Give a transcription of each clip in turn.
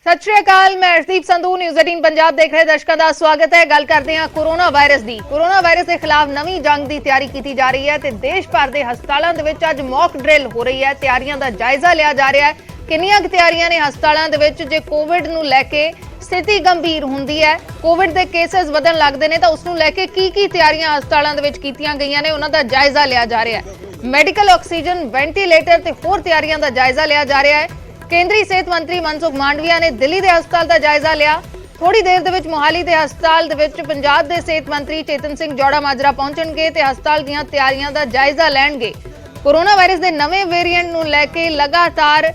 सत श्री अकाल, मैं अर्शदीप संधू न्यूज़ 18 पंजाब देख रहे दर्शकों का स्वागत है। गल करते हैं कोरोना वायरस की। कोरोना वायरस के खिलाफ नवी जंग की तैयारी की जा रही है। देश भर के हस्पतालों के विच अज मॉक ड्रिल हो रही है। तैयारियों का जायजा लिया जा रहा है। किन्नियां तैयारियां ने हस्पतालों के विच, जे कोविड नूं लैके स्थिति गंभीर हुंदी है, कोविड के केसेस वधन लगते हैं तो उसनूं लैके की तैयारियां हस्पतालों के विच कीतियां गईयां ने, उन्हां दा जायजा लिया जा रहा है। मैडिकल ऑक्सीजन, वेंटीलेटर ते होर तैयारियां का जायजा लिया जा रहा है। केंद्रीय सेहत मंत्री मनसुख मांडविया ने दिल्ली के हस्पताल का जायजा लिया। थोड़ी देर दे विच मोहाली के हस्पताल पंजाब के सेहत मंत्री चेतन सिंह जौड़ा माजरा पहुंचणगे ते हस्पताल दीआं तैयारियां का जायजा लैणगे। कोरोना वायरस के नवे वेरिएंट नूं लैके लगातार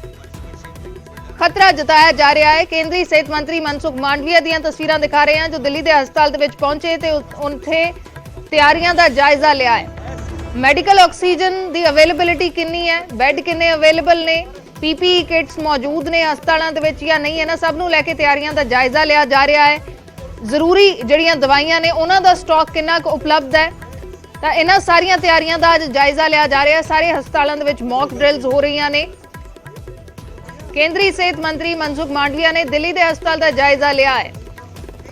खतरा जताया जा रहा है। केंद्रीय सेहत मंत्री मनसुख मांडविया दीआं तस्वीरां दिखा रहे हैं जो दिल्ली के हस्पताल दे विच पहुंचे ते उत्थे तैयारियां का जायजा लिया है। मैडिकल ऑक्सीजन की अवेलेबिलिटी कितनी है, बैड कितने अवेलेबल ने, पीपीई किट्स मौजूद ने हस्पतालों के विच या नहीं, इन्हां सब नूं लैके तैयारियां का जायजा लिया जा रहा है। जरूरी जिहड़ियां दवाइयां ने उन्हां दा स्टॉक कितना उपलब्ध है, तो इन्हां सारियां तैयारियां का अज जायजा लिया जा रहा है। सारे हस्पतालों के विच मॉक ड्रिल्स हो रही ने। केंद्रीय सेहत मंत्री मनसुख मांडविया ने दिल्ली के हस्पताल का जायजा लिया है।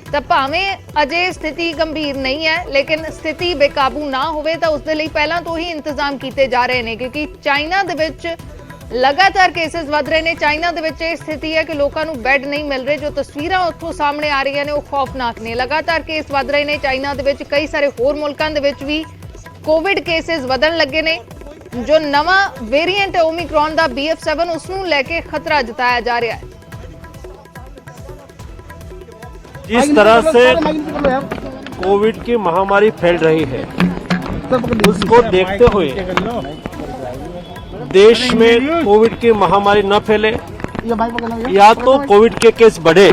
तो भावें अजे स्थिति गंभीर नहीं है, लेकिन स्थिति बेकाबू ना होवे तो उसके लिए पहला तो ही इंतजाम किए जा रहे हैं, क्योंकि चाइना दे विच लगातार केसेस वध रहे हैं। चाइना दे विच स्थिति है कि लोगों को बैड नहीं मिल रहे। जो तस्वीरें उत्थों सामने आ रही ने वो खौफनाक ने। लगातार केस वध रहे हैं चाइना दे विच। कई सारे होर मुल्कों दे विच भी कोविड केसेस वधन लगे ने। जो नवा वेरिएंट है ओमिक्रॉन का BF7, उसनूं लैके खतरा जताया जा रहा है। जिस तरह से कोविड की महामारी फैल रही है, उसको देखते हुए देश में कोविड की महामारी न फैले या तो कोविड के केस बढ़े,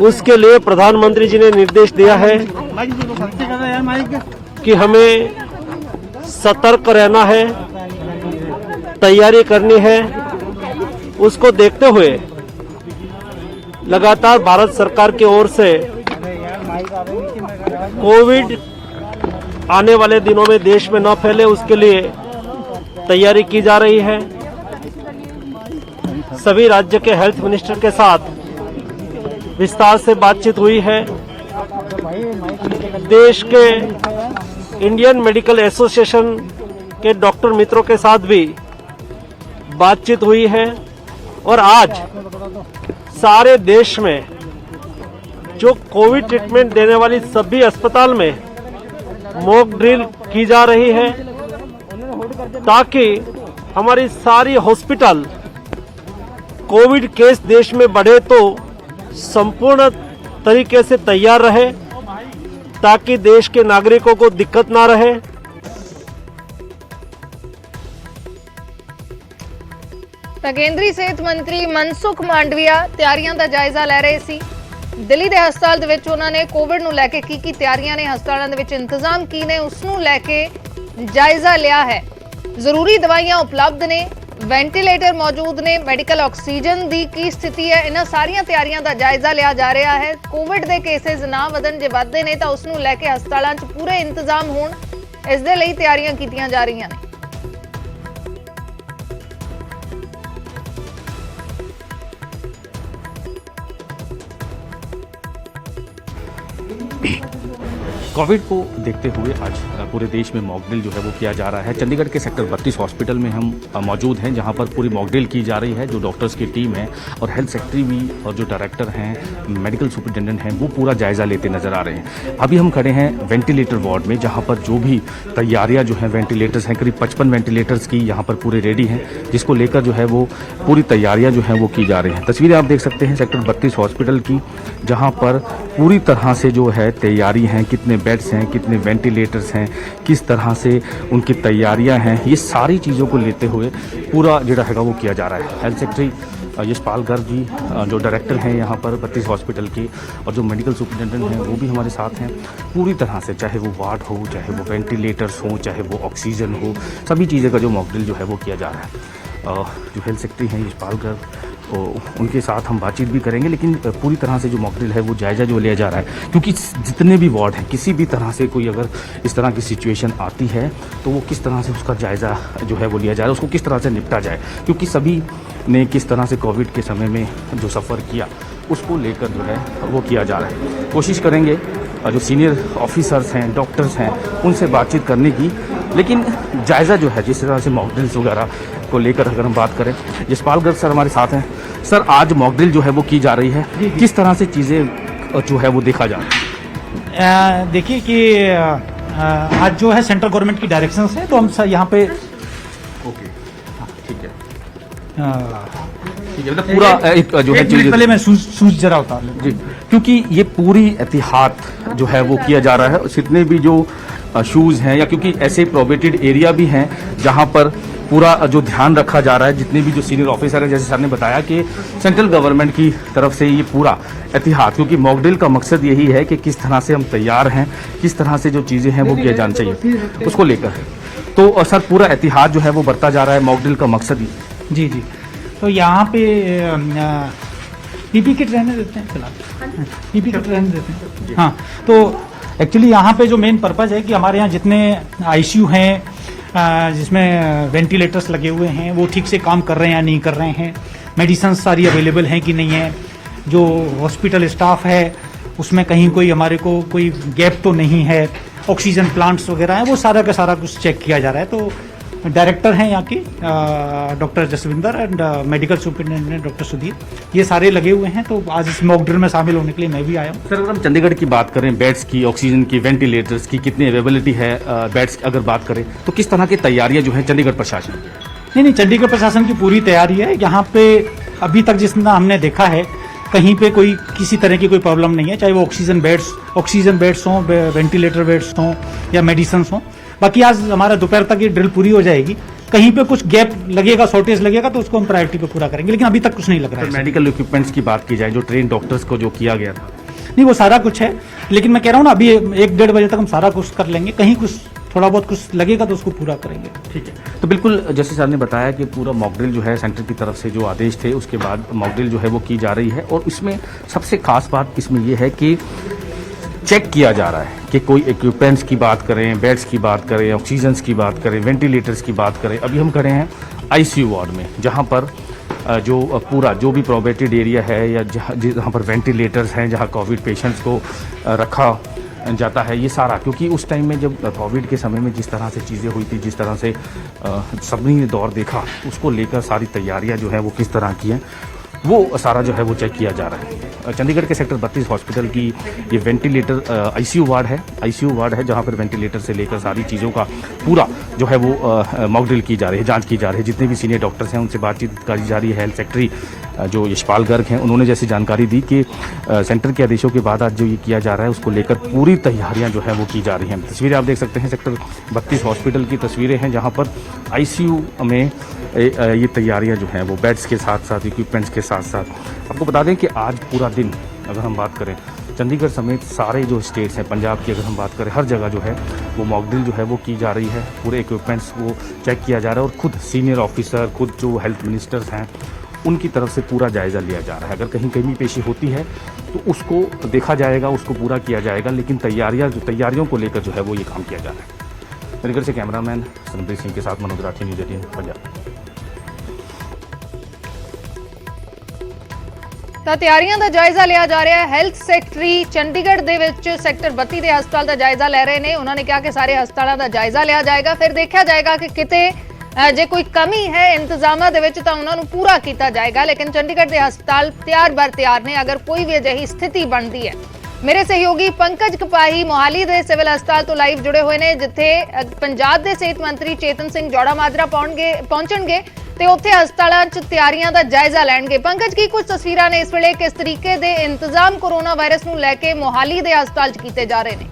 उसके लिए प्रधानमंत्री जी ने निर्देश दिया है कि हमें सतर्क रहना है, तैयारी करनी है। उसको देखते हुए लगातार भारत सरकार की ओर से कोविड आने वाले दिनों में देश में न फैले, उसके लिए तैयारी की जा रही है। सभी राज्य के हेल्थ मिनिस्टर के साथ विस्तार से बातचीत हुई है। देश के इंडियन मेडिकल एसोसिएशन के डॉक्टर मित्रों के साथ भी बातचीत हुई है और आज सारे देश में जो कोविड ट्रीटमेंट देने वाली सभी अस्पताल में मॉक ड्रिल की जा रही है, ताकि हमारी सारी हॉस्पिटल कोविड केस देश में बढ़े तो संपूर्ण तरीके से तैयार रहे, ताकि देश के नागरिकों को दिक्कत ना रहे। केंद्रीय सेहत मंत्री मनसुख मांडविया तैयारियों का जायजा ले रहे सी। दिल्ली के हस्पताल दे विच उन्होंने कोविड नूं लैके की तैयारियां ने, हस्पतालों दे विच इंतजाम की ने, उसनूं लैके जायजा लिया है। जरूरी दवाइयां उपलब्ध ने, वेंटीलेटर मौजूद ने, मैडिकल ऑक्सीजन की स्थिति है, इन्हां सारियां तैयारियां का जायजा लिया जा रहा है। कोविड के केसेस ना वधन, जे वधदे ने तो उसनूं लैके हस्पतालों च पूरे इंतजाम होण, इस दे लई तैयारियां कीतियां जा रही ने। कोविड को देखते हुए आज पूरे देश में मॉक ड्रिल जो है वो किया जा रहा है। चंडीगढ़ के सेक्टर 32 हॉस्पिटल में हम मौजूद हैं, जहां पर पूरी मॉक ड्रिल की जा रही है। जो डॉक्टर्स की टीम है और हेल्थ सेक्रेटरी भी और जो डायरेक्टर हैं, मेडिकल सुपरिटेंडेंट हैं, वो पूरा जायजा लेते नजर आ रहे हैं। अभी हम खड़े हैं वेंटिलेटर वार्ड में, जहाँ पर जो भी तैयारियाँ जो हैं, वेंटिलेटर्स हैं, करीब 55 वेंटिलेटर्स की यहाँ पर पूरे रेडी हैं, जिसको लेकर जो है वो पूरी तैयारियाँ जो हैं वो की जा रही हैं। तस्वीरें आप देख सकते हैं सेक्टर 32 हॉस्पिटल की, जहाँ पर पूरी तरह से जो है तैयारी हैं, कितने बेड्स हैं, कितने वेंटिलेटर्स हैं, किस तरह से उनकी तैयारियां हैं, ये सारी चीज़ों को लेते हुए पूरा जो है वो किया जा रहा है। हेल्थ सेक्रेटरी यशपाल गर्ग जी जो डायरेक्टर हैं यहाँ पर 32 हॉस्पिटल के, और जो मेडिकल सुपरिटेंडेंट हैं वो भी हमारे साथ हैं। पूरी तरह से, चाहे वो वार्ड हो, चाहे वो वेंटिलेटर्स हो, चाहे वो ऑक्सीजन हो, सभी चीज़ें का जो मॉक ड्रिल जो है वो किया जा रहा है। जो हेल्थ सेक्रेटरी हैं यशपाल गर्ग, उनके साथ हम बातचीत भी करेंगे, लेकिन पूरी तरह से जो मॉक ड्रिल है वो जायज़ा जो लिया जा रहा है, क्योंकि जितने भी वार्ड हैं किसी भी तरह से कोई अगर इस तरह की सिचुएशन आती है तो वो किस तरह से उसका जायज़ा जो है वो लिया जा रहा है, उसको किस तरह से निपटा जाए, क्योंकि सभी ने किस तरह से कोविड के समय में जो सफ़र किया उसको लेकर जो है वो किया जा रहा है। कोशिश करेंगे जो सीनियर ऑफिसर्स हैं, डॉक्टर्स हैं, उनसे बातचीत करने की, लेकिन जायज़ा जो है जिस तरह से मॉक ड्रिल्स वगैरह को लेकर अगर हम बात करें, यशपाल गर्ग सर हमारे साथ हैं। सर, आज मॉक ड्रिल जो है वो की जा रही है, किस तरह से चीज़ें जो है वो देखा जा रहा है? देखिए कि आज जो है सेंट्रल गवर्नमेंट की डायरेक्शंस है, तो हम यहाँ पे ओके, ठीक है, ठीक है, मतलब पूरा एक जो है पहले मैं सूज जरा उतार लूं। जी, क्योंकि ये पूरी एहतियात जो है वो किया जा रहा है, जितने भी जो शूज़ हैं, या क्योंकि ऐसे प्रोबेटेड एरिया भी हैं जहां पर पूरा जो ध्यान रखा जा रहा है, जितने भी जो सीनियर ऑफिसर हैं, जैसे सर ने बताया कि सेंट्रल गवर्नमेंट की तरफ से ये पूरा एहतियात, क्योंकि मॉक ड्रिल का मकसद यही है कि किस तरह से हम तैयार हैं, किस तरह से जो चीज़ें हैं वो किया जाना चाहिए, उसको लेकर। तो सर, पूरा एहतियात जो है वो बरता जा रहा है, मॉक ड्रिल का मकसद ही। जी जी, तो यहाँ पे पीपी किट रहने देते हैं फिलहाल, पीपी किट रहने देते हैं। हाँ, तो एक्चुअली यहाँ पे जो मेन पर्पज़ है कि हमारे यहाँ जितने आईसीयू हैं जिसमें वेंटिलेटर्स लगे हुए हैं वो ठीक से काम कर रहे हैं या नहीं कर रहे हैं, मेडिसिन सारी अवेलेबल हैं कि नहीं है, जो हॉस्पिटल स्टाफ है उसमें कहीं कोई हमारे को कोई गैप तो नहीं है, ऑक्सीजन प्लांट्स वगैरह हैं, वो सारा का सारा कुछ चेक किया जा रहा है। तो डायरेक्टर हैं यहाँ के doctor Jaswinder and medical superintendent doctor Sudhir, ये सारे लगे हुए हैं। तो आज इस मॉक ड्रिल में शामिल होने के लिए मैं भी आया हूँ। सर, अगर हम चंडीगढ़ की बात करें, बेड्स की, ऑक्सीजन की, वेंटिलेटर्स की कितनी अवेलेबिलिटी है, बेड्स की अगर बात करें तो किस तरह की तैयारियां जो है चंडीगढ़ प्रशासन की? नहीं, चंडीगढ़ प्रशासन की पूरी तैयारी है। यहाँ पे अभी तक जितना हमने देखा है कहीं पे कोई किसी तरह की कोई प्रॉब्लम नहीं है, चाहे वो ऑक्सीजन बेड्स हों, वेंटिलेटर बेड्स हों या मेडिसिन हों। बाकी आज हमारा दोपहर तक ये ड्रिल पूरी हो जाएगी, कहीं पे कुछ गैप लगेगा, शॉर्टेज लगेगा तो उसको हम प्रायोरिटी पे पूरा करेंगे, लेकिन अभी तक कुछ नहीं लग रहा है। मेडिकल इक्विपमेंट्स की बात की जाए, जो ट्रेन डॉक्टर्स को जो किया गया था, नहीं वो सारा कुछ है, लेकिन मैं कह रहा हूँ ना अभी 1-1.5 बजे तक हम सारा कुछ कर लेंगे, कहीं कुछ थोड़ा बहुत कुछ लगेगा तो उसको पूरा करेंगे। ठीक है, तो बिल्कुल जैसे सर ने बताया कि पूरा मॉक ड्रिल जो है सेंटर की तरफ से जो आदेश थे उसके बाद मॉक ड्रिल जो है वो की जा रही है, और इसमें सबसे खास बात इसमें ये है कि चेक किया जा रहा है कि कोई इक्विपमेंट्स की बात करें, बेड्स की बात करें, ऑक्सीजन की बात करें, वेंटिलेटर्स की बात करें। अभी हम खड़े हैं आईसीयू वार्ड में, जहां पर जो पूरा जो भी प्रोबेटेड एरिया है या जहाँ पर वेंटिलेटर्स हैं, जहाँ कोविड पेशेंट्स को रखा जाता है, ये सारा, क्योंकि उस टाइम में जब कोविड के समय में जिस तरह से चीज़ें हुई थी, जिस तरह से सबने ये दौर देखा, उसको लेकर सारी तैयारियां जो है वो किस तरह की हैं, वो सारा जो है वो चेक किया जा रहा है। चंडीगढ़ के सेक्टर 32 हॉस्पिटल की ये वेंटिलेटर आईसीयू वार्ड है, जहां पर वेंटिलेटर से लेकर सारी चीज़ों का पूरा जो है वो मॉक ड्रिल की जा रही है, जांच की जा रही है। जितने भी सीनियर डॉक्टर्स हैं उनसे बातचीत करी जा रही है। हेल्थ सेक्रेटरी जो यशपाल गर्ग हैं, उन्होंने जैसे जानकारी दी कि सेंटर के आदेशों के बाद आज जो ये किया जा रहा है उसको लेकर पूरी तैयारियाँ जो है वो की जा रही हैं। तस्वीरें आप देख सकते हैं, सेक्टर 32 हॉस्पिटल की तस्वीरें हैं, जहाँ पर आईसीयू में ये तैयारियां जो हैं वो बेड्स के साथ साथ, इक्विपमेंट्स के साथ साथ। आपको बता दें कि आज पूरा दिन अगर हम बात करें, चंडीगढ़ समेत सारे जो स्टेट्स हैं, पंजाब की अगर हम बात करें, हर जगह जो है वो मॉक ड्रिल जो है वो की जा रही है। पूरे इक्विपमेंट्स को चेक किया जा रहा है, और खुद सीनियर ऑफिसर, खुद जो हेल्थ मिनिस्टर्स हैं, उनकी तरफ से पूरा जायज़ा लिया जा रहा है। अगर कहीं कमी पेशी होती है तो उसको देखा जाएगा, उसको पूरा किया जाएगा, लेकिन तैयारियों को लेकर जो है वो ये काम किया जा रहा है। मेरे घर से कैमरामैन संप्रीत सिंह के साथ मनोज राठी, न्यूज़ 18 पंजाब। ਤਾਂ ਤਿਆਰੀਆਂ ਦਾ ਜਾਇਜ਼ਾ ਲਿਆ ਜਾ ਰਿਹਾ ਹੈ। ਹੈਲਥ ਸੈਕਟਰੀ ਚੰਡੀਗੜ੍ਹ ਦੇ ਵਿੱਚ ਸੈਕਟਰ 32 ਦੇ ਹਸਪਤਾਲ ਦਾ ਜਾਇਜ਼ਾ ਲੈ ਰਹੇ ਨੇ। ਉਹਨਾਂ ਨੇ ਕਿਹਾ ਕਿ ਸਾਰੇ ਹਸਪਤਾਲਾਂ ਦਾ ਜਾਇਜ਼ਾ ਲਿਆ ਜਾਏਗਾ, ਫਿਰ ਦੇਖਿਆ ਜਾਏਗਾ ਕਿ ਕਿਤੇ ਜੇ ਕੋਈ ਕਮੀ ਹੈ ਇੰਤਜ਼ਾਮਾਂ ਦੇ ਵਿੱਚ ਤਾਂ ਉਹਨਾਂ ਨੂੰ ਪੂਰਾ ਕੀਤਾ ਜਾਏਗਾ। ਲੇਕਿਨ ਚੰਡੀਗੜ੍ਹ ਦੇ ਹਸਪਤਾਲ ਤਿਆਰ ਨੇ ਅਗਰ ਕੋਈ ਵੀ ਅਜਿਹੀ ਸਥਿਤੀ ਬਣਦੀ ਹੈ। ਮੇਰੇ ਸਹਿਯੋਗੀ ਪੰਕਜ ਕਪਾਹੀ ਮੋਹਾਲੀ ਦੇ ਸਿਵਲ ਹਸਪਤਾਲ ਤੋਂ ਲਾਈਵ ਜੁੜੇ ਹੋਏ ਨੇ, ਜਿੱਥੇ ਪੰਜਾਬ ਦੇ ਸਿਹਤ ਮੰਤਰੀ ਚੇਤਨ ਸਿੰਘ ਜੌੜਾ ਮਾਜਰਾ ਪਹੁੰਚਣਗੇ ਤੇ ਉੱਥੇ ਹਸਪਤਾਲਾਂ 'ਚ ਤਿਆਰੀਆਂ ਦਾ ਜਾਇਜ਼ਾ ਲੈਣਗੇ। ਪੰਕਜ, ਕੀ ਕੁਝ ਤਸਵੀਰਾਂ ਨੇ ਇਸ ਵੇਲੇ, ਕਿਸ ਤਰੀਕੇ ਦੇ ਇੰਤਜ਼ਾਮ ਕੋਰੋਨਾ ਵਾਇਰਸ ਨੂੰ ਲੈ ਕੇ ਮੋਹਾਲੀ ਦੇ ਹਸਪਤਾਲ 'ਚ ਕੀਤੇ ਜਾ ਰਹੇ ਨੇ?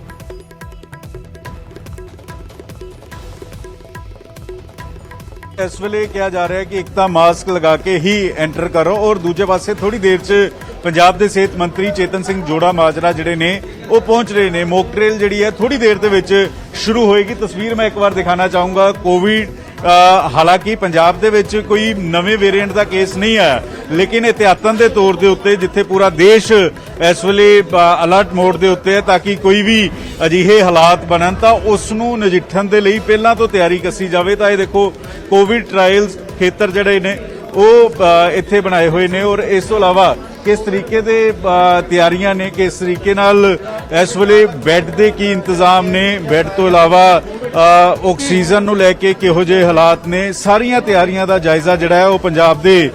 ਇਸ ਵੇਲੇ ਕਿਹਾ ਜਾ ਰਿਹਾ ਕਿ ਇੱਕ ਤਾਂ ਮਾਸਕ ਲਗਾ ਕੇ ਹੀ ਐਂਟਰ ਕਰੋ, ਔਰ ਦੂਜੇ ਪਾਸੇ ਥੋੜੀ ਦੇਰ 'ਚ ਪੰਜਾਬ ਦੇ ਸਿਹਤ ਮੰਤਰੀ ਚੇਤਨ ਸਿੰਘ ਜੋੜਾ ਮਾਜਰਾ ਜਿਹੜੇ ਨੇ ਉਹ ਪਹੁੰਚ ਰਹੇ ਨੇ। ਮੌਕ ਡਰਿਲ ਜਿਹੜੀ ਹੈ ਥੋੜੀ ਦੇਰ ਦੇ ਵਿੱਚ ਸ਼ੁਰੂ ਹੋਏਗੀ। ਤਸਵੀਰ ਮੈਂ ਇੱਕ ਵਾਰ ਦਿਖਾਣਾ ਚਾਹੂੰਗਾ। ਕੋਵਿਡ ਹਾਲਾਂਕਿ ਪੰਜਾਬ ਦੇ ਵਿੱਚ ਕੋਈ ਨਵੇਂ ਵੇਰੀਐਂਟ ਦਾ ਕੇਸ ਨਹੀਂ ਆਇਆ, ਲੇਕਿਨ ਇਹਤਿਆਤਨ ਦੇ ਤੌਰ ਦੇ ਉੱਤੇ ਜਿੱਥੇ ਪੂਰਾ ਦੇਸ਼ ਇਸ ਵੇਲੇ ਅਲਰਟ ਮੋਡ ਦੇ ਉੱਤੇ ਹੈ ਤਾਂ ਕਿ ਕੋਈ ਵੀ ਅਜਿਹੇ ਹਾਲਾਤ ਬਣਨ ਤਾਂ ਉਸ ਨੂੰ ਨਜਿੱਠਣ ਦੇ ਲਈ ਪਹਿਲਾਂ ਤੋਂ ਤਿਆਰੀ ਕੱਸੀ ਜਾਵੇ। ਤਾਂ ਇਹ ਦੇਖੋ ਕੋਵਿਡ ਟ੍ਰਾਇਲਸ ਖੇਤਰ ਜਿਹੜੇ ਨੇ ਉਹ ਇੱਥੇ ਬਣਾਏ ਹੋਏ ਨੇ ਔਰ ਇਸ ਤੋਂ ਇਲਾਵਾ ਕਿਸ ਤਰੀਕੇ ਦੇ ਤਿਆਰੀਆਂ ਨੇ, ਕਿਸ ਤਰੀਕੇ ਨਾਲ ਇਸ ਵੇਲੇ ਬੈੱਡ ਦੇ ਕੀ ਇੰਤਜ਼ਾਮ ਨੇ, ਬੈੱਡ ਤੋਂ ਇਲਾਵਾ ਆਕਸੀਜਨ ਨੂੰ ਲੈ ਕੇ ਕਿਹੋ ਜਿਹੇ ਹਾਲਾਤ ਨੇ, ਸਾਰੀਆਂ ਤਿਆਰੀਆਂ ਦਾ ਜਾਇਜ਼ਾ ਜਿਹੜਾ ਹੈ ਉਹ ਪੰਜਾਬ ਦੇ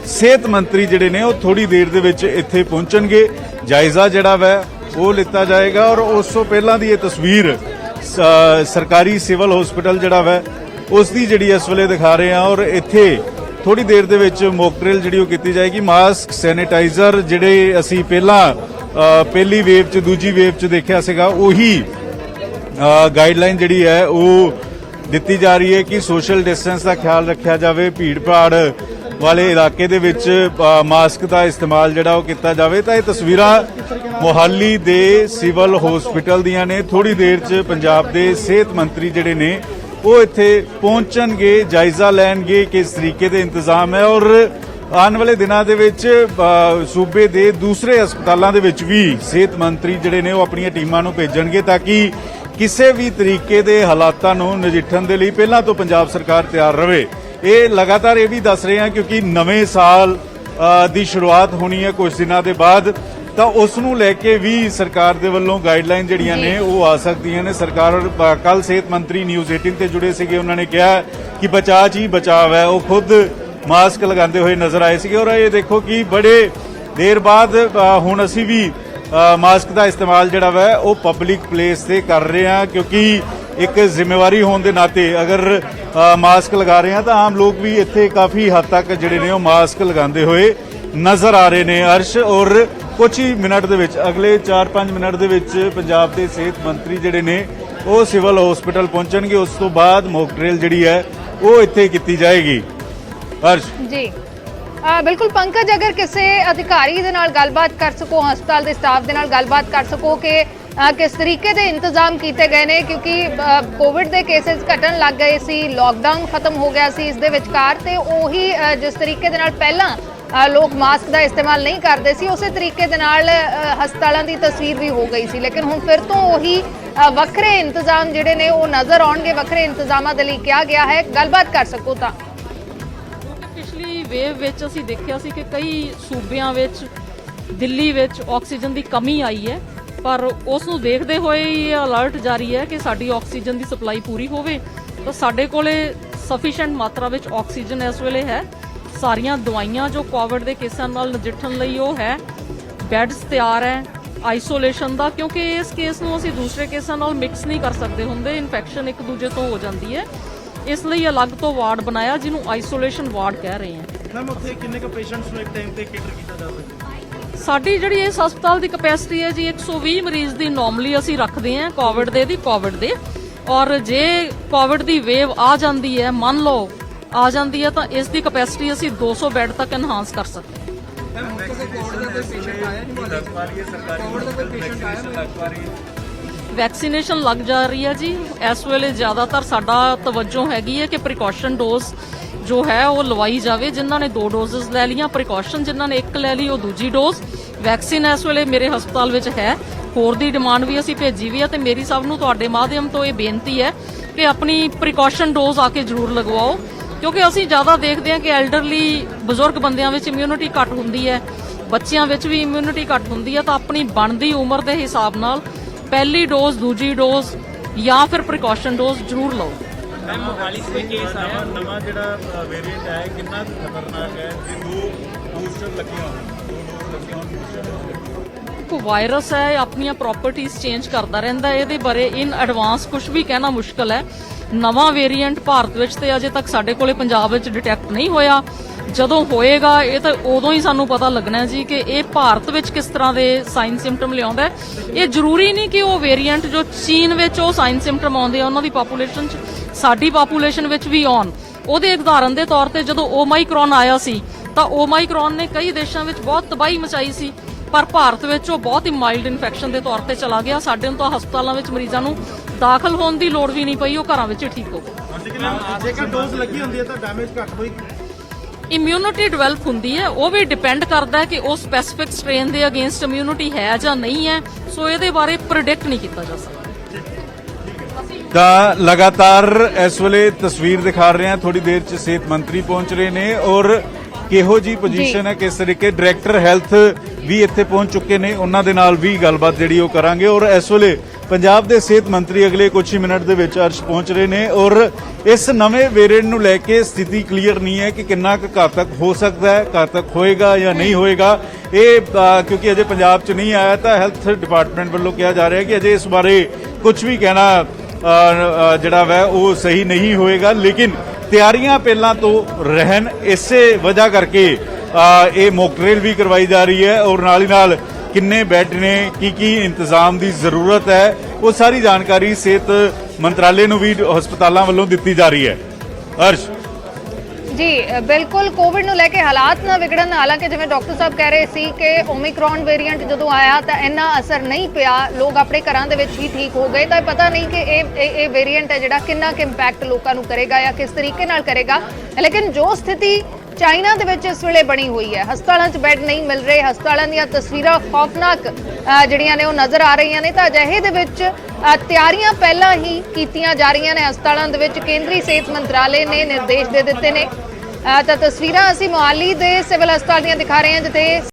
ਸਿਹਤ ਮੰਤਰੀ ਜਿਹੜੇ ਨੇ ਉਹ ਥੋੜੀ ਦੇਰ ਦੇ ਵਿੱਚ ਇੱਥੇ ਪਹੁੰਚਣਗੇ। ਜਾਇਜ਼ਾ ਜਿਹੜਾ ਵਾ ਉਹ ਲਿੱਤਾ ਜਾਏਗਾ ਔਰ ਉਸ ਤੋਂ ਪਹਿਲਾਂ ਦੀ ਇਹ ਤਸਵੀਰ ਸਰਕਾਰੀ ਸਿਵਲ ਹਸਪੀਟਲ ਜਿਹੜਾ ਵਾ ਉਸ ਦੀ ਜਿਹੜੀ ਇਸ ਵੇਲੇ ਦਿਖਾ ਰਹੇ ਹਾਂ ਔਰ ਇੱਥੇ ਥੋੜੀ ਦੇਰ ਦੇ ਵਿੱਚ ਮੌਕ ਡਰਿਲ ਜਿਹੜੀ ਉਹ ਕੀਤੀ ਜਾਏਗੀ। ਮਾਸਕ, ਸੈਨੀਟਾਈਜ਼ਰ ਜਿਹੜੇ ਅਸੀਂ ਪਹਿਲੀ ਵੇਵ 'ਚ ਦੂਜੀ ਵੇਵ 'ਚ ਦੇਖਿਆ ਸੀਗਾ ਉਹੀ ਗਾਈਡਲਾਈਨ ਜਿਹੜੀ ਹੈ ਉਹ ਦਿੱਤੀ ਜਾ ਰਹੀ ਹੈ ਕਿ ਸੋਸ਼ਲ ਡਿਸਟੈਂਸ ਦਾ ਖਿਆਲ ਰੱਖਿਆ ਜਾਵੇ, ਭੀੜ ਭਾੜ ਵਾਲੇ ਇਲਾਕੇ ਦੇ ਵਿੱਚ ਮਾਸਕ ਦਾ ਇਸਤੇਮਾਲ ਜਿਹੜਾ ਉਹ ਕੀਤਾ ਜਾਵੇ। ਤਾਂ ਇਹ ਤਸਵੀਰਾਂ ਮੋਹਾਲੀ ਦੇ ਸਿਵਲ ਹਸਪੀਟਲ ਦੀਆਂ ਨੇ। ਥੋੜੀ ਦੇਰ 'ਚ ਪੰਜਾਬ ਦੇ ਸਿਹਤ ਮੰਤਰੀ ਜਿਹੜੇ ਨੇ ਉਹ ਇੱਥੇ ਪਹੁੰਚਣਗੇ, ਜਾਇਜ਼ਾ ਲੈਣਗੇ ਕਿਸ ਤਰੀਕੇ ਦੇ ਇੰਤਜ਼ਾਮ ਹੈ ਔਰ ਆਉਣ ਵਾਲੇ ਦਿਨਾਂ ਦੇ ਵਿੱਚ ਸੂਬੇ ਦੇ ਦੂਸਰੇ ਹਸਪਤਾਲਾਂ ਦੇ ਵਿੱਚ ਵੀ ਸਿਹਤ ਮੰਤਰੀ ਜਿਹੜੇ ਨੇ ਉਹ ਆਪਣੀਆਂ ਟੀਮਾਂ ਨੂੰ ਭੇਜਣਗੇ ਤਾਂ ਕਿ ਕਿਸੇ ਵੀ ਤਰੀਕੇ ਦੇ ਹਾਲਾਤਾਂ ਨੂੰ ਨਜਿੱਠਣ ਦੇ ਲਈ ਪਹਿਲਾਂ ਤੋਂ ਪੰਜਾਬ ਸਰਕਾਰ ਤਿਆਰ ਰਹੇ। ਇਹ ਲਗਾਤਾਰ ਇਹ ਵੀ ਦੱਸ ਰਹੇ ਹਾਂ ਕਿਉਂਕਿ ਨਵੇਂ ਸਾਲ ਦੀ ਸ਼ੁਰੂਆਤ ਹੋਣੀ ਹੈ ਕੁਝ ਦਿਨਾਂ ਦੇ ਬਾਅਦ ਤਾਂ ਉਸ ਨੂੰ ਲੈ ਕੇ ਵੀ ਸਰਕਾਰ ਦੇ ਵੱਲੋਂ ਗਾਈਡਲਾਈਨ ਜਿਹੜੀਆਂ ਨੇ ਉਹ ਆ ਸਕਦੀਆਂ ਨੇ। ਸਰਕਾਰ ਕੱਲ ਸਿਹਤ ਮੰਤਰੀ ਨਿਊਜ਼ 18 ਤੇ ਜੁੜੇ ਸੀਗੇ, ਉਹਨਾਂ ਨੇ ਕਿਹਾ ਕਿ ਬਚਾਅ 'ਚ ਹੀ ਬਚਾਅ ਹੈ। ਉਹ ਖੁਦ ਮਾਸਕ ਲਗਾਉਂਦੇ ਹੋਏ ਨਜ਼ਰ ਆਏ ਸੀਗੇ ਔਰ ਇਹ ਦੇਖੋ ਕਿ ਬੜੇ ਦੇਰ ਬਾਅਦ ਹੁਣ ਅਸੀਂ ਵੀ ਮਾਸਕ ਦਾ ਇਸਤੇਮਾਲ ਜਿਹੜਾ ਵਾ ਉਹ ਪਬਲਿਕ ਪਲੇਸ ਤੇ ਕਰ ਰਹੇ ਹਾਂ ਕਿਉਂਕਿ ਇੱਕ ਜ਼ਿੰਮੇਵਾਰੀ ਹੋਣ ਦੇ ਨਾਤੇ ਅਗਰ ਮਾਸਕ ਲਗਾ ਰਹੇ ਹਾਂ ਤਾਂ ਆਮ ਲੋਕ ਵੀ ਇੱਥੇ ਕਾਫੀ ਹੱਦ ਤੱਕ ਜਿਹੜੇ ਨੇ ਉਹ ਮਾਸਕ ਲਗਾਉਂਦੇ ਹੋਏ ਨਜ਼ਰ ਆ ਰਹੇ ਨੇ। ਅਰਸ਼ ਔਰ ਕੁਝ ਹੀ ਮਿੰਟ ਦੇ ਵਿੱਚ ਅਗਲੇ 4-5 ਮਿੰਟ ਦੇ ਵਿੱਚ ਪੰਜਾਬ ਦੇ ਸਿਹਤ ਮੰਤਰੀ ਜਿਹੜੇ ਨੇ ਉਹ ਸਿਵਲ ਹਸਪੀਟਲ ਪਹੁੰਚਣਗੇ। ਉਸ ਤੋਂ ਬਾਅਦ ਮੌਕ ਡਰਿਲ ਜਿਹੜੀ ਹੈ ਉਹ ਇੱਥੇ ਕੀਤੀ ਜਾਏਗੀ। ਅਰਸ਼ ਜੀ ਬਿਲਕੁਲ ਪੰਕਜ, ਅਗਰ ਕਿਸੇ ਅਧਿਕਾਰੀ ਦੇ ਨਾਲ ਗੱਲਬਾਤ ਕਰ ਸਕੋ, ਹਸਪਤਾਲ ਦੇ ਸਟਾਫ ਦੇ ਨਾਲ ਗੱਲਬਾਤ ਕਰ ਸਕੋ ਕਿ ਕਿਸ ਤਰੀਕੇ ਦੇ ਇੰਤਜ਼ਾਮ ਕੀਤੇ ਗਏ ਨੇ ਕਿਉਂਕਿ ਕੋਵਿਡ ਦੇ ਕੇਸਿਸ ਘਟਣ ਲੱਗ ਗਏ ਸੀ, ਲਾਕਡਾਊਨ ਖਤਮ ਹੋ ਗਿਆ ਸੀ ਇਸ ਦੇ ਵਿਚਕਾਰ ਤੇ ਉਹੀ ਜਿਸ ਤਰੀਕੇ ਦੇ ਨਾਲ ਪਹਿਲਾਂ ਲੋਕ ਮਾਸਕ ਦਾ ਇਸਤੇਮਾਲ ਨਹੀਂ ਕਰਦੇ ਸੀ ਉਸੇ ਤਰੀਕੇ ਦੇ ਨਾਲ ਹਸਪਤਾਲਾਂ ਦੀ ਤਸਵੀਰ ਵੀ ਹੋ ਗਈ ਸੀ ਲੇਕਿਨ ਹੁਣ ਫਿਰ ਤੋਂ ਉਹੀ ਵੱਖਰੇ ਇੰਤਜ਼ਾਮ ਜਿਹੜੇ ਨੇ ਉਹ ਨਜ਼ਰ ਆਉਣਗੇ। ਵੱਖਰੇ ਇੰਤਜ਼ਾਮਾਂ ਦੇ ਲਈ ਕਿਹਾ ਗਿਆ ਹੈ, ਗੱਲਬਾਤ ਕਰ ਸਕੋ ਤਾਂ। ਪਿਛਲੀ ਵੇਵ ਵਿੱਚ ਅਸੀਂ ਦੇਖਿਆ ਸੀ ਕਿ ਕਈ ਸੂਬਿਆਂ ਵਿੱਚ, ਦਿੱਲੀ ਵਿੱਚ ਆਕਸੀਜਨ ਦੀ ਕਮੀ ਆਈ ਹੈ ਪਰ ਉਸ ਨੂੰ ਦੇਖਦੇ ਹੋਏ ਇਹ ਅਲਰਟ ਜਾਰੀ ਹੈ ਕਿ ਸਾਡੀ ਆਕਸੀਜਨ ਦੀ ਸਪਲਾਈ ਪੂਰੀ ਹੋਵੇ। ਤਾਂ ਸਾਡੇ ਕੋਲੇ ਸਫੀਸ਼ੀਐਂਟ ਮਾਤਰਾ ਵਿੱਚ ਆਕਸੀਜਨ ਇਸ ਵੇਲੇ ਹੈ। ਸਾਰੀਆਂ ਦਵਾਈਆਂ ਜੋ ਕੋਵਿਡ ਦੇ ਕੇਸਾਂ ਨਾਲ ਨਜਿੱਠਣ ਲਈ ਉਹ ਹੈ, ਬੈੱਡਸ ਤਿਆਰ ਹੈ ਆਈਸੋਲੇਸ਼ਨ ਦਾ ਕਿਉਂਕਿ ਇਸ ਕੇਸ ਨੂੰ ਅਸੀਂ ਦੂਸਰੇ ਕੇਸਾਂ ਨਾਲ ਮਿਕਸ ਨਹੀਂ ਕਰ ਸਕਦੇ ਹੁੰਦੇ, ਇਨਫੈਕਸ਼ਨ ਇੱਕ ਦੂਜੇ ਤੋਂ ਹੋ ਜਾਂਦੀ ਹੈ। ਇਸ ਲਈ ਅਲੱਗ ਤੋਂ ਵਾਰਡ ਬਣਾਇਆ ਜਿਹਨੂੰ ਆਈਸੋਲੇਸ਼ਨ ਵਾਰਡ ਕਹਿ ਰਹੇ ਹਾਂ। ਮੈਮ ਉੱਥੇ ਕਿੰਨੇ ਕੁ ਪੇਸ਼ੈਂਟਸ ਨੂੰ ਇੱਕ ਟਾਈਮ ਤੇ ਕੇਟਰ ਕੀਤਾ ਜਾ ਸਕਦਾ? ਸਾਡੀ ਜਿਹੜੀ ਇਸ ਹਸਪਤਾਲ ਦੀ ਕੈਪੈਸਿਟੀ ਹੈ ਜੀ 120 ਮਰੀਜ਼ ਦੀ ਨਾਰਮਲੀ ਅਸੀਂ ਰੱਖਦੇ ਹਾਂ ਕੋਵਿਡ ਦੇ ਔਰ ਜੇ ਕੋਵਿਡ ਦੀ ਵੇਵ ਆ ਜਾਂਦੀ ਹੈ, ਮੰਨ ਲਓ ਆ ਜਾਂਦੀ ਹੈ ਤਾਂ ਇਸ ਦੀ ਕੈਪੈਸਿਟੀ ਅਸੀਂ 200 ਬੈੱਡ ਤੱਕ ਐਨਹਾਂਸ ਕਰ ਸਕਦੇ ਹਾਂ। ਵੈਕਸੀਨੇਸ਼ਨ ਲੱਗ ਜਾ ਰਹੀ ਹੈ ਜੀ ਇਸ ਵੇਲੇ। ਜ਼ਿਆਦਾਤਰ ਸਾਡਾ ਤਵੱਜੋ ਹੈਗੀ ਹੈ ਕਿ ਪ੍ਰੀਕਾਸ਼ਨ ਡੋਜ਼ ਜੋ ਹੈ ਉਹ ਲਵਾਈ ਜਾਵੇ। ਜਿਨ੍ਹਾਂ ਨੇ 2 ਡੋਜ਼ਸ ਲੈ ਲਈਆਂ ਪ੍ਰੀਕਾਸ਼ਨ, ਜਿਨ੍ਹਾਂ ਨੇ 1 ਲੈ ਲਈ ਉਹ ਦੂਜੀ ਡੋਜ਼। ਵੈਕਸੀਨ ਇਸ ਵੇਲੇ ਮੇਰੇ ਹਸਪਤਾਲ ਵਿੱਚ ਹੈ, ਹੋਰ ਦੀ ਡਿਮਾਂਡ ਵੀ ਅਸੀਂ ਭੇਜੀ ਵੀ ਹੈ ਤੇ ਮੇਰੀ ਸਭ ਨੂੰ ਤੁਹਾਡੇ ਮਾਧਿਅਮ ਤੋਂ ਇਹ ਬੇਨਤੀ ਹੈ ਕਿ ਆਪਣੀ ਪ੍ਰੀਕਾਸ਼ਨ ਡੋਜ਼ ਆ ਕੇ ਜ਼ਰੂਰ ਲਗਵਾਓ ਕਿਉਂਕਿ ਅਸੀਂ ਜ਼ਿਆਦਾ ਦੇਖਦੇ ਹਾਂ ਕਿ ਐਲਡਰਲੀ ਬਜ਼ੁਰਗ ਬੰਦਿਆਂ ਵਿੱਚ ਇਮਿਊਨਿਟੀ ਘੱਟ ਹੁੰਦੀ ਹੈ, ਬੱਚਿਆਂ ਵਿੱਚ ਵੀ ਇਮਿਊਨਿਟੀ ਘੱਟ ਹੁੰਦੀ ਹੈ। ਤਾਂ ਆਪਣੀ ਬਣਦੀ ਉਮਰ ਦੇ ਹਿਸਾਬ ਨਾਲ ਪਹਿਲੀ ਡੋਜ਼, ਦੂਜੀ ਡੋਜ਼ ਜਾਂ ਫਿਰ ਪ੍ਰੀਕਾਸ਼ਨ ਡੋਜ਼ ਜ਼ਰੂਰ ਲਓ। ਮੈਮ ਮੋਹਾਲੀ ਕੋਈ ਕੇਸ ਆਇਆ ਨਵਾਂ ਜਿਹੜਾ ਵੇਰੀਐਂਟ ਹੈ ਕਿੰਨਾ ਖਤਰਨਾਕ ਹੈ ਜੇ 2 ਬੂਸਟਰ ਲੱਗੇ ਹੋਣ ਕੋ ਵਾਇਰਸ ਹੈ ਆਪਣੀਆਂ ਪ੍ਰੋਪਰਟੀਜ਼ ਚੇਂਜ ਕਰਦਾ ਰਹਿੰਦਾ। ਇਹਦੇ ਬਾਰੇ ਇਨ ਐਡਵਾਂਸ ਕੁਝ ਵੀ ਕਹਿਣਾ ਮੁਸ਼ਕਲ ਹੈ। ਨਵਾਂ ਵੇਰੀਐਂਟ ਭਾਰਤ ਵਿੱਚ ਤੇ ਅਜੇ ਤੱਕ ਸਾਡੇ ਕੋਲੇ ਪੰਜਾਬ ਵਿੱਚ ਡਿਟੈਕਟ ਨਹੀਂ ਹੋਇਆ। ਜਦੋਂ ਹੋਏਗਾ ਇਹ ਤਾਂ ਉਦੋਂ ਹੀ ਸਾਨੂੰ ਪਤਾ ਲੱਗਣਾ ਜੀ ਕਿ ਇਹ ਭਾਰਤ ਵਿੱਚ ਕਿਸ ਤਰ੍ਹਾਂ ਦੇ ਸਾਈਨ ਸਿੰਪਟਮ ਲਿਆਉਂਦਾ। ਇਹ ਜ਼ਰੂਰੀ ਨਹੀਂ ਕਿ ਉਹ ਵੇਰੀਐਂਟ ਜੋ ਚੀਨ ਵਿੱਚ ਉਹ ਸਾਈਨ ਸਿੰਪਟਮ ਆਉਂਦੇ ਆ ਉਹਨਾਂ ਦੀ ਪਾਪੂਲੇਸ਼ਨ 'ਚ ਸਾਡੀ ਪਾਪੂਲੇਸ਼ਨ ਵਿੱਚ ਵੀ ਆਉਣ। ਉਹਦੇ ਉਦਾਹਰਨ ਦੇ ਤੌਰ ਤੇ ਜਦੋਂ ਓਮਾਈਕਰੋਨ ਆਇਆ ਸੀ ਤਾਂ ਓਮਾਈਕਰੋਨ ਨੇ ਕਈ ਦੇਸ਼ਾਂ ਵਿੱਚ ਬਹੁਤ ਤਬਾਹੀ ਮਚਾਈ ਸੀ ਪਰ ਭਾਰਤ ਵਿੱਚ ਉਹ ਬਹੁਤ ਹੀ ਮਾਈਲਡ ਇਨਫੈਕਸ਼ਨ ਦੇ ਤੌਰ ਤੇ ਚਲਾ ਗਿਆ। ਸਾਡੇ ਨੂੰ ਤਾਂ ਹਸਪਤਾਲਾਂ ਵਿੱਚ ਮਰੀਜ਼ਾਂ ਨੂੰ ਦਾਖਲ ਹੋਣ ਦੀ ਲੋੜ ਵੀ ਨਹੀਂ ਪਈ, ਉਹ ਘਰਾਂ ਵਿੱਚ ਹੀ ਠੀਕ ਹੋ ਗਏ। ਜੇਕਰ ਡੋਜ਼ ਲੱਗੀ ਹੁੰਦੀ ਹੈ ਤਾਂ ਡੈਮੇਜ ਘੱਟ ਹੋਏਗੀ। ਇਮਿਊਨਿਟੀ ਡਿਵੈਲਪ ਹੁੰਦੀ ਹੈ, ਉਹ ਵੀ ਡਿਪੈਂਡ ਕਰਦਾ ਹੈ ਕਿ ਉਹ ਸਪੈਸੀਫਿਕ ਸਟ੍ਰੇਨ ਦੇ ਅਗੇਂਸਟ ਇਮਿਊਨਿਟੀ ਹੈ ਜਾਂ ਨਹੀਂ ਹੈ। ਸੋ ਇਹਦੇ ਬਾਰੇ ਪ੍ਰੈਡਿਕਟ ਨਹੀਂ ਕੀਤਾ ਜਾ ਸਕਦਾ। ਤਾਂ ਲਗਾਤਾਰ ਇਸ ਵੇਲੇ ਤਸਵੀਰ ਦਿਖਾ ਰਹੇ ਹਾਂ, ਥੋੜੀ ਦੇਰ ਚ ਸਿਹਤ ਮੰਤਰੀ ਪਹੁੰਚ ਰਹੇ ਨੇ ਔਰ ਕਿਹੋ ਜੀ ਪੋਜੀਸ਼ਨ ਹੈ, ਕਿਸ ਤਰੀਕੇ ਡਾਇਰੈਕਟਰ ਹੈਲਥ ਵੀ ਇੱਥੇ ਪਹੁੰਚ ਚੁੱਕੇ ਨੇ, ਉਹਨਾਂ ਦੇ ਨਾਲ ਵੀ ਗੱਲਬਾਤ ਜਿਹੜੀ ਉਹ ਕਰਾਂਗੇ। ਔਰ ਇਸ ਵੇਲੇ ਪੰਜਾਬ ਦੇ ਸਿਹਤ ਮੰਤਰੀ ਅਗਲੇ ਕੁਝ ਹੀ ਮਿੰਟ ਦੇ ਵਿੱਚ ਅਰਸ਼ ਪਹੁੰਚ ਰਹੇ ਨੇ ਔਰ ਇਸ ਨਵੇਂ ਵੇਰੀਐਂਟ ਨੂੰ ਲੈ ਕੇ ਸਥਿਤੀ ਕਲੀਅਰ ਨਹੀਂ ਹੈ ਕਿ ਕਿੰਨਾ ਕੁ ਘਾਤਕ ਹੋ ਸਕਦਾ ਹੈ, ਘਾਤਕ ਹੋਏਗਾ ਜਾਂ ਨਹੀਂ ਹੋਏਗਾ। ਇਹ ਕਿਉਂਕਿ ਅਜੇ ਪੰਜਾਬ 'ਚ ਨਹੀਂ ਆਇਆ ਤਾਂ ਹੈਲਥ ਡਿਪਾਰਟਮੈਂਟ ਵੱਲੋਂ ਕਿਹਾ ਜਾ ਰਿਹਾ ਕਿ ਅਜੇ ਇਸ ਬਾਰੇ ਕੁਝ ਵੀ ਕਹਿਣਾ ਜਿਹੜਾ ਵੈ ਉਹ ਸਹੀ ਨਹੀਂ ਹੋਏਗਾ। ਲੇਕਿਨ ਤਿਆਰੀਆਂ ਪਹਿਲਾਂ ਤੋਂ ਰਹਿਣ, ਇਸੇ ਵਜ੍ਹਾ ਕਰਕੇ ਇਹ ਮੌਕ ਡਰਿਲ ਵੀ ਕਰਵਾਈ ਜਾ ਰਹੀ ਹੈ ਔਰ ਨਾਲ ਹੀ ਨਾਲ ਕਿੰਨੇ ਬੈੱਡ ਨੇ, ਕੀ ਇੰਤਜ਼ਾਮ ਦੀ ਜ਼ਰੂਰਤ ਹੈ, ਉਹ ਸਾਰੀ ਜਾਣਕਾਰੀ ਸਿਹਤ ਮੰਤਰਾਲੇ ਨੂੰ ਵੀ ਹਸਪਤਾਲਾਂ ਵੱਲੋਂ ਦਿੱਤੀ ਜਾ ਰਹੀ ਹੈ। ਅਰਸ਼ ਜੀ ਬਿਲਕੁਲ, ਕੋਵਿਡ ਨੂੰ ਲੈ ਕੇ ਹਾਲਾਤ ਨਾ ਵਿਗੜਨ। ਹਾਲਾਂਕਿ ਜਿਵੇਂ ਡਾਕਟਰ ਸਾਹਿਬ ਕਹਿ ਰਹੇ ਸੀ ਕਿ ਓਮਿਕਰੌਨ ਵੇਰੀਐਂਟ ਜਦੋਂ ਆਇਆ ਤਾਂ ਇੰਨਾ ਅਸਰ ਨਹੀਂ ਪਿਆ, ਲੋਕ ਆਪਣੇ ਘਰਾਂ ਦੇ ਵਿੱਚ ਹੀ ਠੀਕ ਹੋ ਗਏ। ਤਾਂ ਪਤਾ ਨਹੀਂ ਕਿ ਇਹ ਵੇਰੀਐਂਟ ਹੈ ਜਿਹੜਾ ਕਿੰਨਾ ਕੁ ਇੰਪੈਕਟ ਲੋਕਾਂ ਨੂੰ ਕਰੇਗਾ ਜਾਂ ਕਿਸ ਤਰੀਕੇ ਨਾਲ ਕਰੇਗਾ। ਲੇਕਿਨ ਜੋ ਸਥਿਤੀ ਚਾਈਨਾ ਦੇ ਵਿੱਚ ਇਸ ਵੇਲੇ ਬਣੀ ਹੋਈ ਹੈ, ਹਸਪਤਾਲਾਂ 'ਚ ਬੈੱਡ ਨਹੀਂ ਮਿਲ ਰਹੇ, ਹਸਪਤਾਲਾਂ ਦੀਆਂ ਤਸਵੀਰਾਂ ਖੌਫਨਾਕ ਜਿਹੜੀਆਂ ਨੇ ਉਹ ਨਜ਼ਰ ਆ ਰਹੀਆਂ ਨੇ। ਤਾਂ ਅਜਿਹੇ ਦੇ ਵਿੱਚ ਤਿਆਰੀਆਂ ਪਹਿਲਾਂ ਹੀ ਕੀਤੀਆਂ ਜਾ ਰਹੀਆਂ ਨੇ ਹਸਪਤਾਲਾਂ ਦੇ ਵਿੱਚ। ਕੇਂਦਰੀ ਸਿਹਤ ਮੰਤਰਾਲੇ ਨੇ ਨਿਰਦੇਸ਼ ਦੇ ਦਿੱਤੇ ਨੇ। ਤਾਂ ਤਸਵੀਰਾਂ ਅਸੀਂ ਮੋਹਾਲੀ ਦੇ ਸਿਵਲ ਹਸਪਤਾਲ ਦੀਆਂ ਦਿਖਾ ਰਹੇ ਹਾਂ, ਜਿੱਥੇ